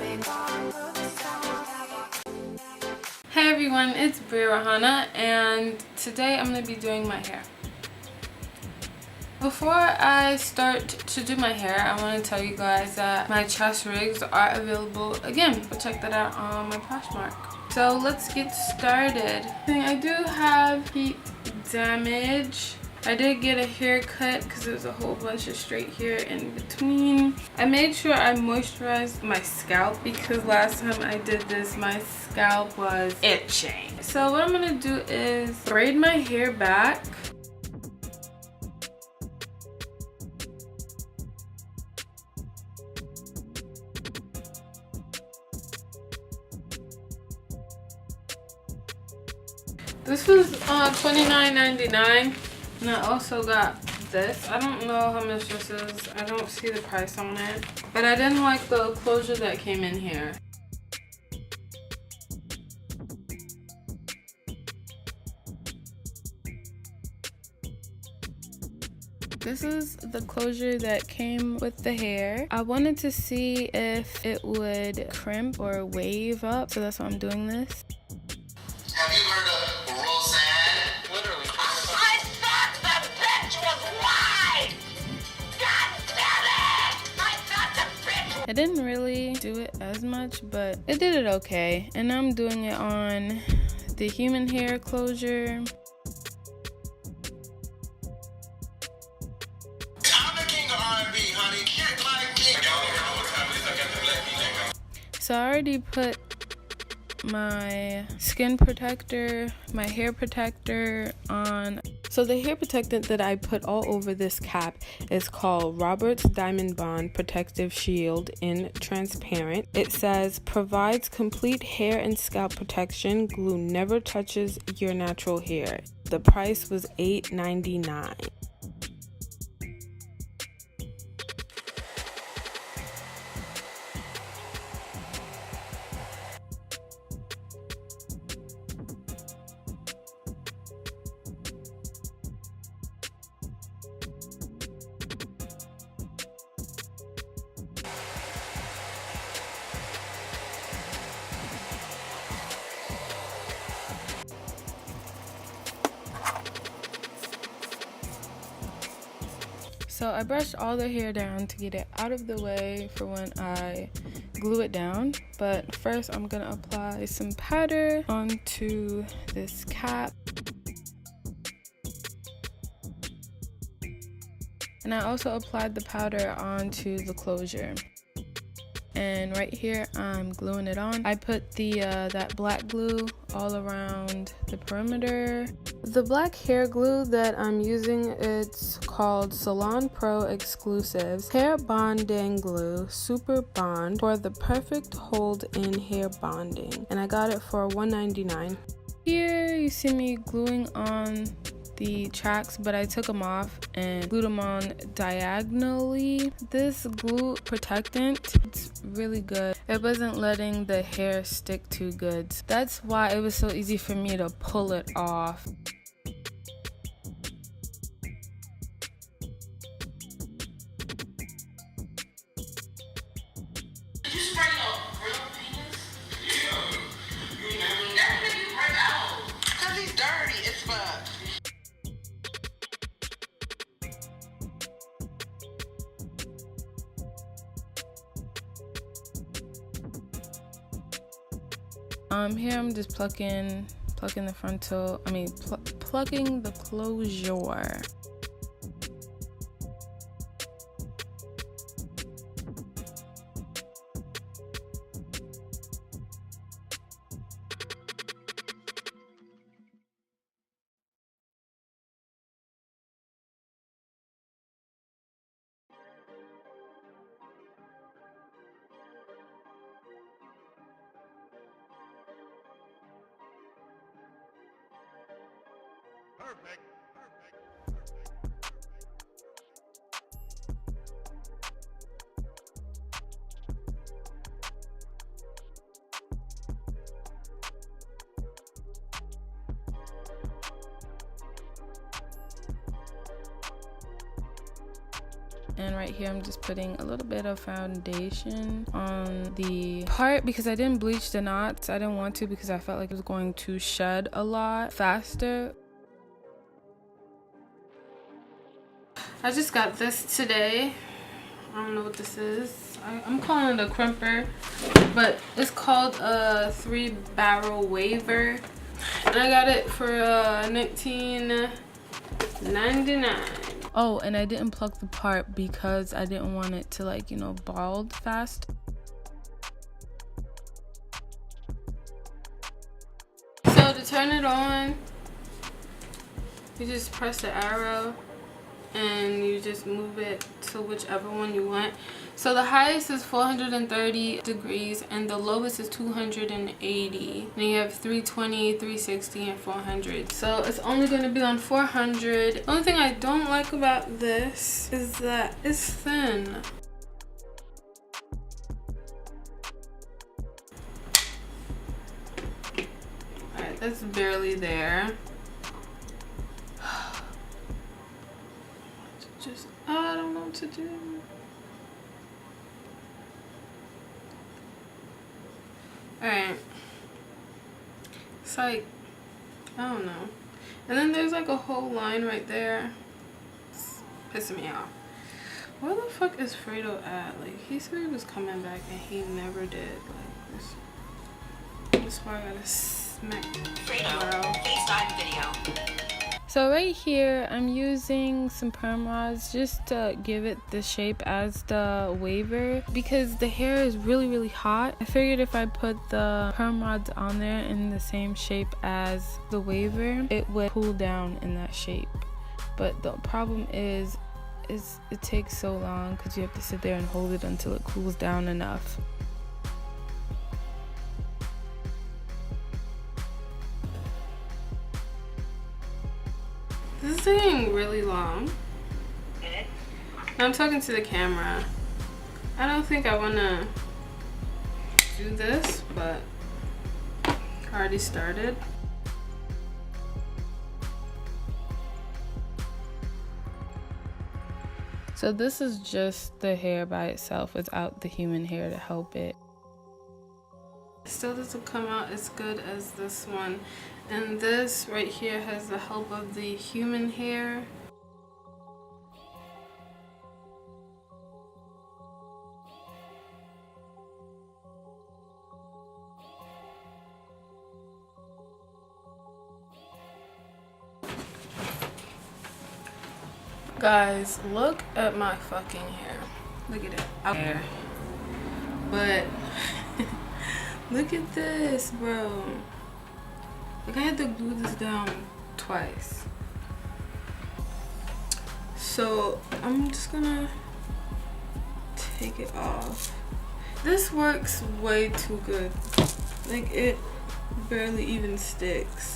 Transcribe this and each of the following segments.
Hey everyone, it's Brea Rahanna, and today I'm going to be doing my hair. Before I start to do my hair, I want to tell you guys that my chest rigs are available again. Go check that out on my POSHMARK. So let's get started. I do have heat damage. I did get a haircut because there's a whole bunch of straight hair in between. I made sure I moisturized my scalp because last time I did this, my scalp was itching. So what I'm gonna do is braid my hair back. This was $29.99, and I also got this. I don't know how much this is. I don't see the price on it, but I didn't like the closure that came in here. This is the closure that came with the hair. I wanted to see if it would crimp or wave up, so that's why I'm doing this. Have you heard of Roseanne? Literally. I thought the bitch was white! God damn it! I thought the bitch. I didn't really do it as much, but it did it okay. And I'm doing it on the human hair closure. I'm the king of R&B, honey. Get like me. So I already put my skin protector, my hair protector on. So the hair protectant that I put all over this cap is called Robert's Diamond Bond Protective Shield in transparent. It says provides complete hair and scalp protection. Glue never touches your natural hair. The price was $8.99. So I brushed all the hair down to get it out of the way for when I glue it down. But first I'm gonna apply some powder onto this cap. And I also applied the powder onto the closure. And right here I'm gluing it on. I put the that black glue all around the perimeter. The black hair glue that I'm using, it's called Salon Pro Exclusives Hair Bonding Glue Super Bond for the perfect hold in hair bonding, and I got it for $1.99. Here you see me gluing on the tracks, but I took them off and glued them on diagonally. This glue protectant, it's really good. It wasn't letting the hair stick too good. That's why it was so easy for me to pull it off. Did you spray your real penis? Yeah. You never that nigga you break out. Cause he's dirty as fuck. Here I'm just plucking the frontal, plucking the closure. Perfect. And right here I'm just putting a little bit of foundation on the part because I didn't bleach the knots. I didn't want to because I felt like it was going to shed a lot faster. I just got this today. I don't know what this is. I'm calling it a crimper, but it's called a 3-barrel waver. And I got it for $19.99. Oh, and I didn't plug the part because I didn't want it to, like, you know, bald fast. So to turn it on, you just press the arrow and you just move it to whichever one you want. So the highest is 430 degrees and the lowest is 280. And you have 320, 360, and 400. So it's only going to be on 400. The only thing I don't like about this is that it's thin. Alright, that's barely there. I don't know what to do. Alright. It's like, I don't know. And then there's like a whole line right there. It's pissing me off. Where the fuck is Fredo at? Like, he said he was coming back and he never did. Like, this is why I gotta smack Fredo, FaceTime video. So right here, I'm using some perm rods just to give it the shape as the waver because the hair is really, really hot. I figured if I put the perm rods on there in the same shape as the waver, it would cool down in that shape. But the problem is it takes so long because you have to sit there and hold it until it cools down enough. This is taking really long. I'm talking to the camera. I don't think I want to do this, but I already started. So this is just the hair by itself without the human hair to help it. It still doesn't come out as good as this one. And this right here has the help of the human hair. Guys, look at my fucking hair. Look at it. Hair. But look at this, bro. Like, I had to glue this down twice. So I'm just gonna take it off. This works way too good. Like, it barely even sticks.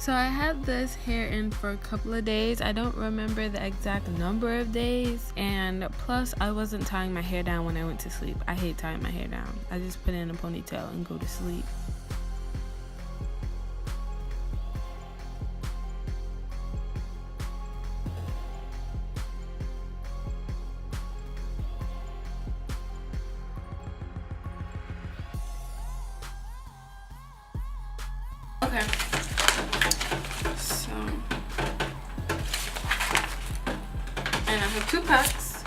So I had this hair in for a couple of days. I don't remember the exact number of days, and plus I wasn't tying my hair down when I went to sleep. I hate tying my hair down. I just put it in a ponytail and go to sleep. Okay. And I have 2 packs.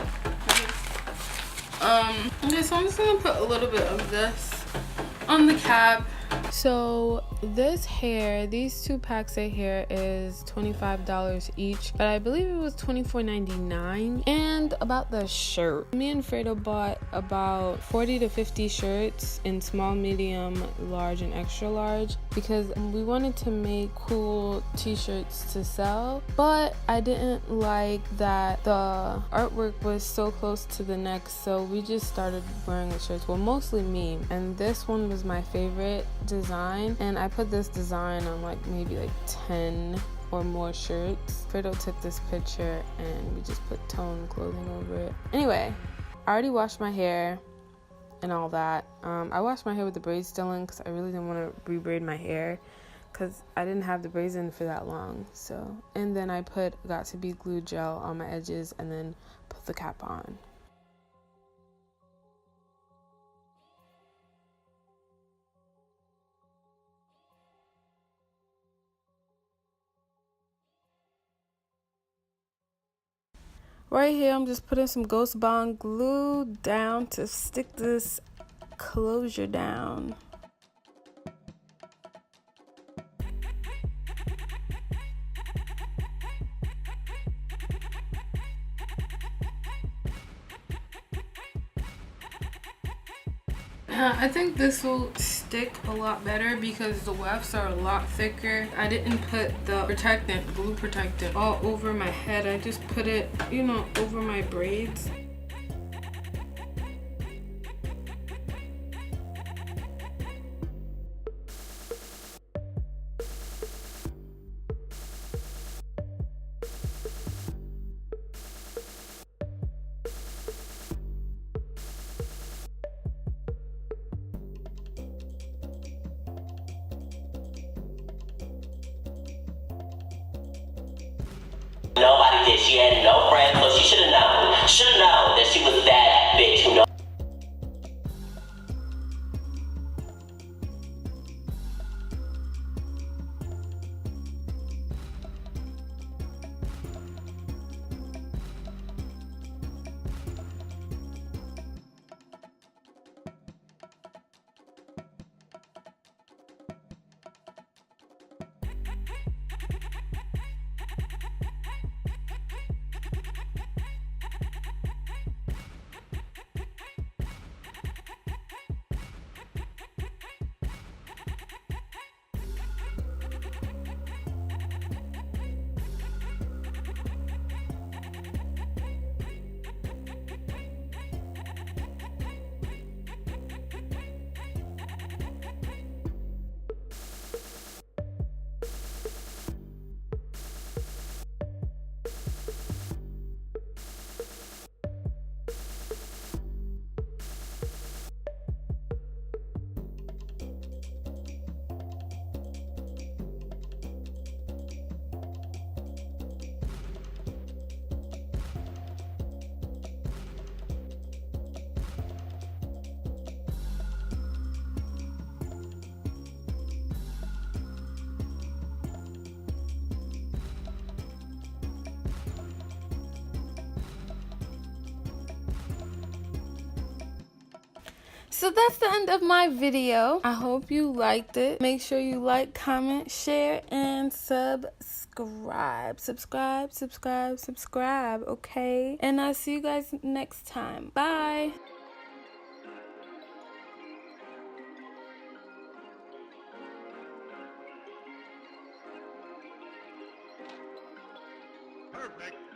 Okay, so I'm just gonna put a little bit of this on the cap. So this hair, these 2 packs of hair is $25 each, but I believe it was $24.99. And about the shirt, me and Fredo bought about 40 to 50 shirts in small, medium, large, and extra large because we wanted to make cool t-shirts to sell, but I didn't like that the artwork was so close to the neck, so we just started wearing the shirts. Well, mostly me, and this one was my favorite design, and I put this design on like maybe like 10 or more shirts. Fredo took this picture and we just put tone clothing over it. Anyway, I already washed my hair and all that. I washed my hair with the braids still in because I really didn't want to re-braid my hair because I didn't have the braids in for that long. So, and then I put Got To Be glue gel on my edges and then put the cap on. Right here, I'm just putting some Ghost Bond glue down to stick this closure down. I think this will stick a lot better because the wefts are a lot thicker. I didn't put the protectant, glue protectant, all over my head. I just put it, you know, over my braids. Nobody did. She had no friends, so she should have known. Should have known that she was that bitch who knows. So that's the end of my video. I hope you liked it. Make sure you like, comment, share, and subscribe. Subscribe, okay? And I'll see you guys next time. Bye. Perfect.